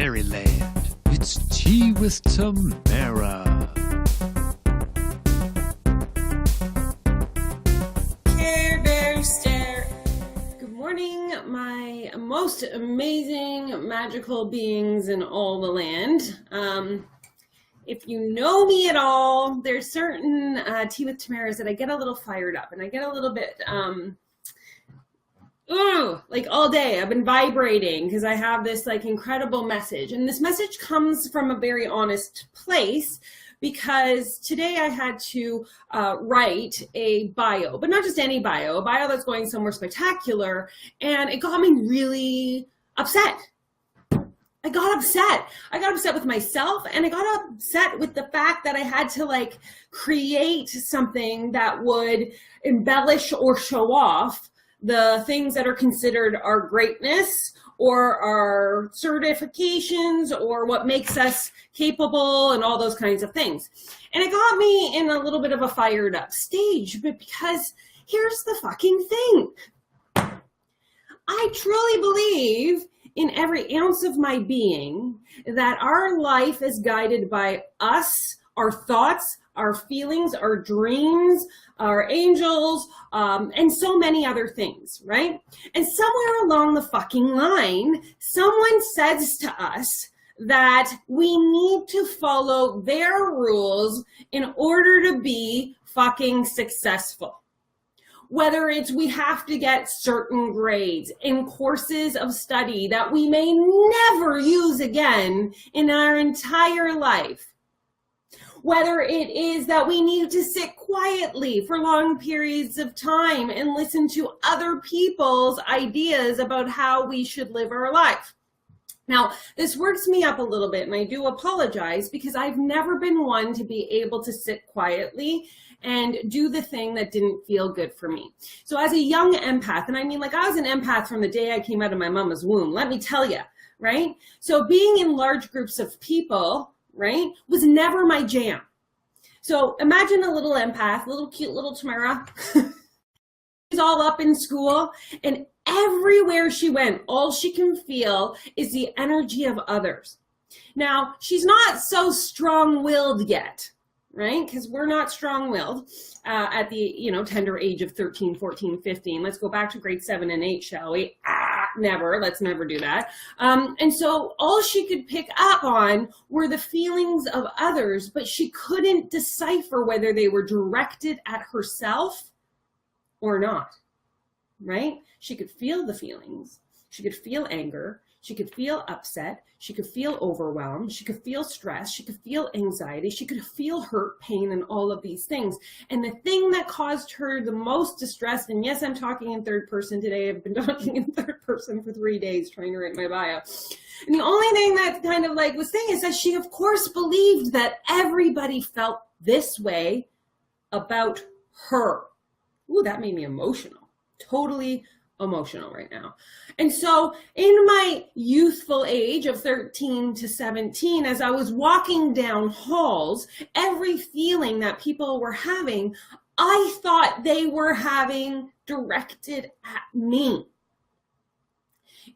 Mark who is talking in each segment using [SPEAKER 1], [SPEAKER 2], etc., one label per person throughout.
[SPEAKER 1] fairyland. It's Tea with Tamara.
[SPEAKER 2] Care Bear Stare. Good morning, my most amazing magical beings in all the land. If you know me at all, there's certain Tea with Tamaras that I get a little fired up and I get a little bit like all day I've been vibrating because I have this like incredible message, and this message comes from a very honest place because today I had to write a bio, but not just any bio, a bio that's going somewhere spectacular, and it got me really upset. I got upset with myself, and I got upset with the fact that I had to like create something that would embellish or show off the things that are considered our greatness or our certifications or what makes us capable and all those kinds of things. And it got me in a little bit of a fired up stage, but because here's the fucking thing. I truly believe in every ounce of my being that our life is guided by us, our thoughts, our feelings, our dreams, our angels, and so many other things, right? And somewhere along the fucking line, someone says to us that we need to follow their rules in order to be fucking successful. Whether it's we have to get certain grades in courses of study that we may never use again in our entire life. Whether it is that we need to sit quietly for long periods of time and listen to other people's ideas about how we should live our life. Now, this works me up a little bit, and I do apologize because I've never been one to be able to sit quietly and do the thing that didn't feel good for me. So as a young empath, and I mean like I was an empath from the day I came out of my mama's womb, let me tell you, right? So being in large groups of people, right, was never my jam. So imagine a little empath, little cute little Tamara. She's all up in school, and everywhere she went, all she can feel is the energy of others. Now, she's not so strong-willed yet, right? Because we're not strong-willed at the, tender age of 13, 14, 15. Let's go back to grade 7 and 8, shall we? Never. Let's never do that. And so all she could pick up on were the feelings of others, but she couldn't decipher whether they were directed at herself or not, right? She could feel the feelings. She could feel anger. She could feel upset. She could feel overwhelmed. She could feel stress. She could feel anxiety. She could feel hurt, pain, and all of these things. And the thing that caused her the most distress, and yes, I'm talking in third person today. I've been talking in third person for 3 days trying to write my bio. And the only thing that kind of like was saying is that she, of course, believed that everybody felt this way about her. Ooh, that made me emotional. Totally emotional right now. And so in my youthful age of 13 to 17, as I was walking down halls, every feeling that people were having, I thought they were having directed at me.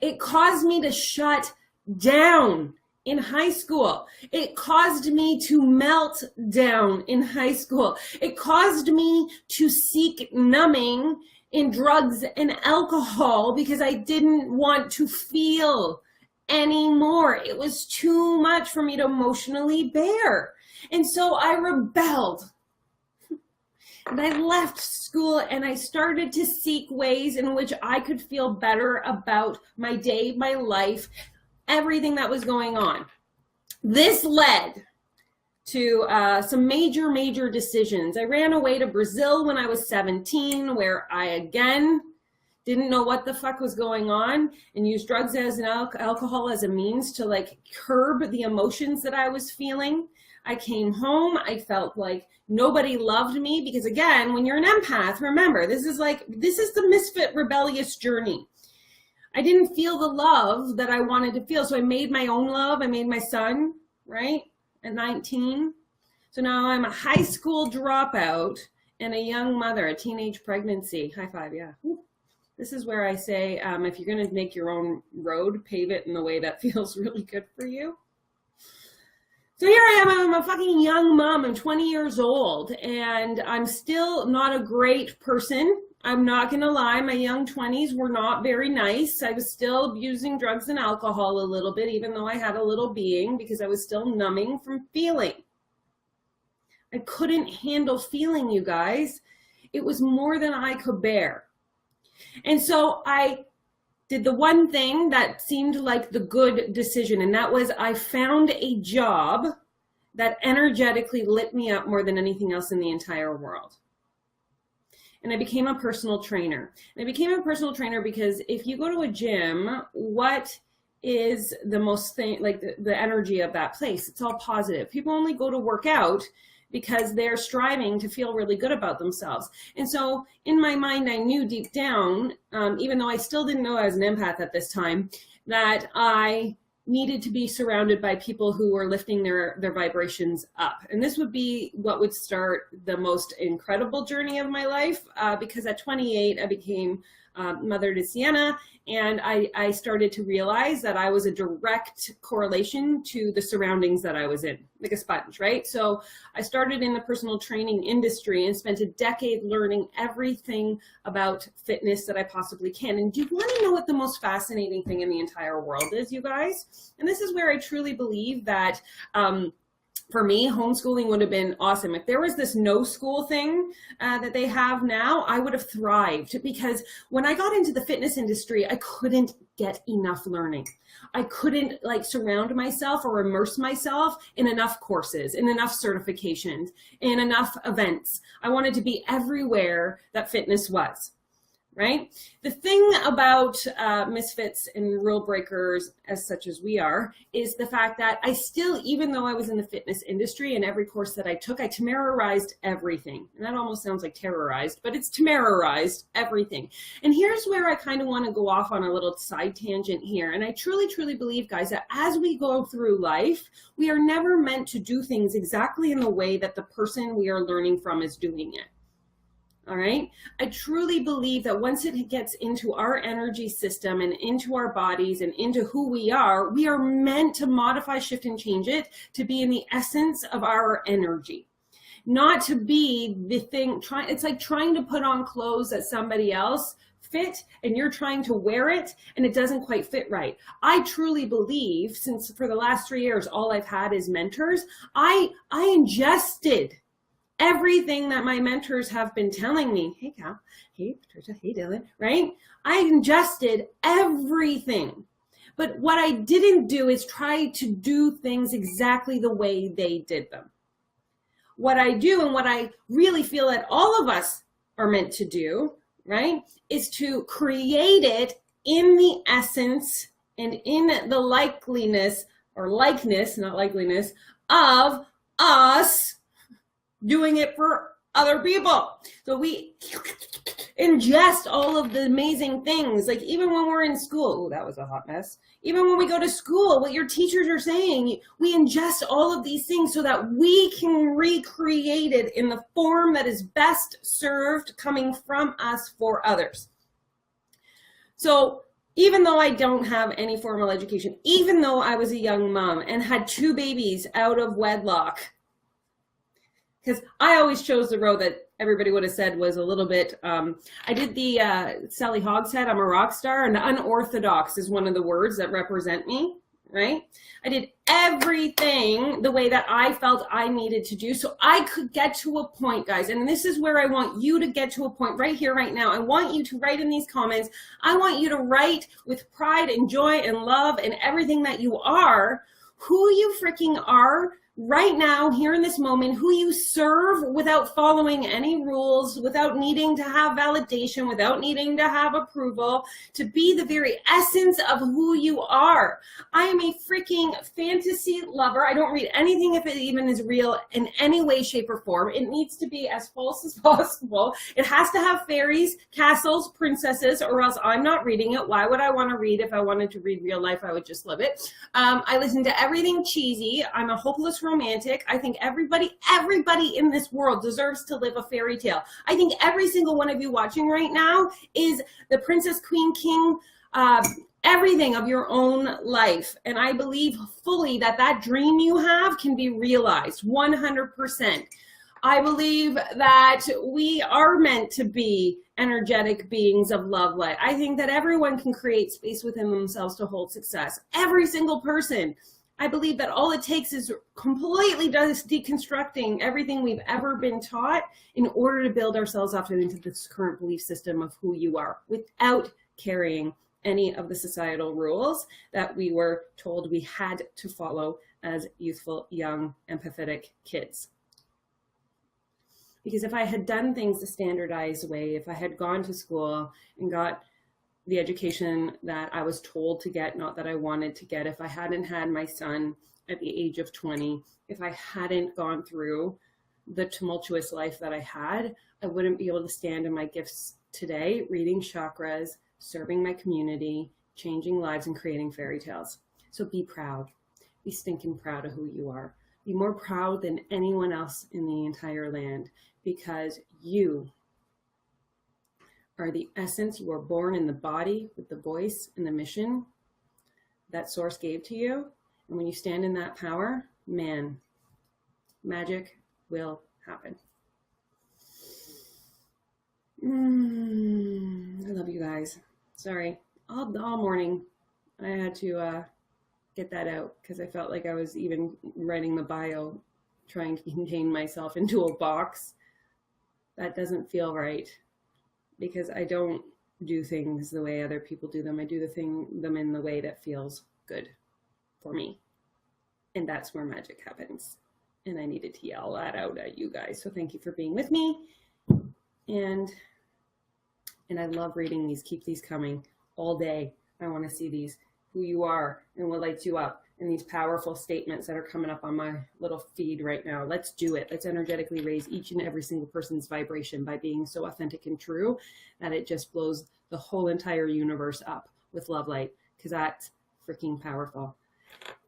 [SPEAKER 2] It caused me to shut down in high school. It caused me to melt down in high school. It caused me to seek numbing in drugs and alcohol because I didn't want to feel anymore. It was too much for me to emotionally bear. And so I rebelled. And I left school and I started to seek ways in which I could feel better about my day, my life, everything that was going on. This led to some major decisions. I ran away to Brazil when I was 17, where I again didn't know what the fuck was going on and used drugs as an alcohol as a means to like curb the emotions that I was feeling. I came home. I felt like nobody loved me because again, when you're an empath, remember, this is the misfit rebellious journey. I didn't feel the love that I wanted to feel. So I made my own love. I made my son, right? At 19. So now I'm a high school dropout and a young mother, a teenage pregnancy. High five, yeah. This is where I say, if you're going to make your own road, pave it in the way that feels really good for you. So here I am, I'm a fucking young mom, I'm 20 years old, and I'm still not a great person. I'm not gonna lie, my young 20s were not very nice. I was still abusing drugs and alcohol a little bit, even though I had a little being, because I was still numbing from feeling. I couldn't handle feeling, you guys. It was more than I could bear. And so I did the one thing that seemed like the good decision, and that was I found a job that energetically lit me up more than anything else in the entire world. And I became a personal trainer. And I became a personal trainer because if you go to a gym, what is the most thing, like the energy of that place? It's all positive. People only go to work out because they're striving to feel really good about themselves. And so in my mind, I knew deep down, even though I still didn't know I was an empath at this time, that I needed to be surrounded by people who were lifting their vibrations up. And this would be what would start the most incredible journey of my life, because at 28, I became mother to Sienna, and I started to realize that I was a direct correlation to the surroundings that I was in, like a sponge, right? So I started in the personal training industry and spent a decade learning everything about fitness that I possibly can. And do you want to know what the most fascinating thing in the entire world is, you guys? And this is where I truly believe that for me, homeschooling would have been awesome. If there was this no school thing that they have now, I would have thrived, because when I got into the fitness industry, I couldn't get enough learning. I couldn't surround myself or immerse myself in enough courses, in enough certifications, in enough events. I wanted to be everywhere that fitness was. Right? The thing about misfits and rule breakers, as such as we are, is the fact that I still, even though I was in the fitness industry and every course that I took, I Tamarized everything. And that almost sounds like terrorized, but it's Tamarized everything. And here's where I kind of want to go off on a little side tangent here. And I truly, truly believe, guys, that as we go through life, we are never meant to do things exactly in the way that the person we are learning from is doing it. All right. I truly believe that once it gets into our energy system and into our bodies and into who we are meant to modify, shift, and change it to be in the essence of our energy, not to be the thing. It's like trying to put on clothes that somebody else fit and you're trying to wear it and it doesn't quite fit right. I truly believe, since for the last 3 years, all I've had is mentors, I ingested everything that my mentors have been telling me. Hey, Cal. Hey, Patricia. Hey, Dylan. Right? I ingested everything. But what I didn't do is try to do things exactly the way they did them. What I do, and what I really feel that all of us are meant to do, right, is to create it in the essence and in the likeliness, or likeness, not likeliness, of us doing it for other people. So we ingest all of the amazing things. Like even when we're in school, oh, that was a hot mess. Even when we go to school, what your teachers are saying, we ingest all of these things so that we can recreate it in the form that is best served coming from us for others. So even though I don't have any formal education, even though I was a young mom and had 2 babies out of wedlock, because I always chose the road that everybody would have said was a little bit, I did the Sally Hogshead, I'm a rock star, and unorthodox is one of the words that represent me, right? I did everything the way that I felt I needed to do so I could get to a point, guys, and this is where I want you to get to a point right here, right now. I want you to write in these comments. I want you to write with pride and joy and love and everything that you are, who you freaking are, right now, here in this moment, who you serve without following any rules, without needing to have validation, without needing to have approval, to be the very essence of who you are. I am a freaking fantasy lover. I don't read anything if it even is real in any way, shape, or form. It needs to be as false as possible. It has to have fairies, castles, princesses, or else I'm not reading it. Why would I want to read? If I wanted to read real life, I would just live it. I listen to everything cheesy. I'm a hopeless romantic. I think everybody in this world deserves to live a fairy tale. I think every single one of you watching right now is the princess, queen, king, everything of your own life. And I believe fully that that dream you have can be realized 100%. I believe that we are meant to be energetic beings of love light. I think that everyone can create space within themselves to hold success. Every single person. I believe that all it takes is completely deconstructing everything we've ever been taught in order to build ourselves up into this current belief system of who you are without carrying any of the societal rules that we were told we had to follow as youthful, young, empathetic kids. Because if I had done things the standardized way, if I had gone to school and got the education that I was told to get, not that I wanted to get, if I hadn't had my son at the age of 20, if I hadn't gone through the tumultuous life that I had, I wouldn't be able to stand in my gifts today, reading chakras, serving my community, changing lives, and creating fairy tales. So be proud. Be stinking proud of who you are. Be more proud than anyone else in the entire land, because you are the essence. You were born in the body with the voice and the mission that source gave to you. And when you stand in that power, man, magic will happen. I love you guys. Sorry, all morning I had to get that out because I felt like I was even writing the bio, trying to contain myself into a box. That doesn't feel right, because I don't do things the way other people do them. I do them in the way that feels good for me. And that's where magic happens. And I needed to yell that out at you guys. So thank you for being with me. And I love reading these. Keep these coming all day. I want to see these, who you are and what lights you up, and these powerful statements that are coming up on my little feed right now. Let's do it. Let's energetically raise each and every single person's vibration by being so authentic and true that it just blows the whole entire universe up with love light, because that's freaking powerful.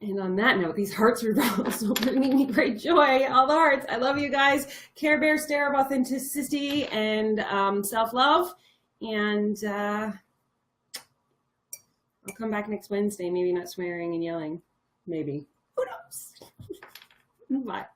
[SPEAKER 2] And on that note, these hearts are also bringing me great joy. All the hearts. I love you guys. Care Bear stare of authenticity and self-love. And I'll come back next Wednesday. Maybe not swearing and yelling. Maybe. Who knows? Bye.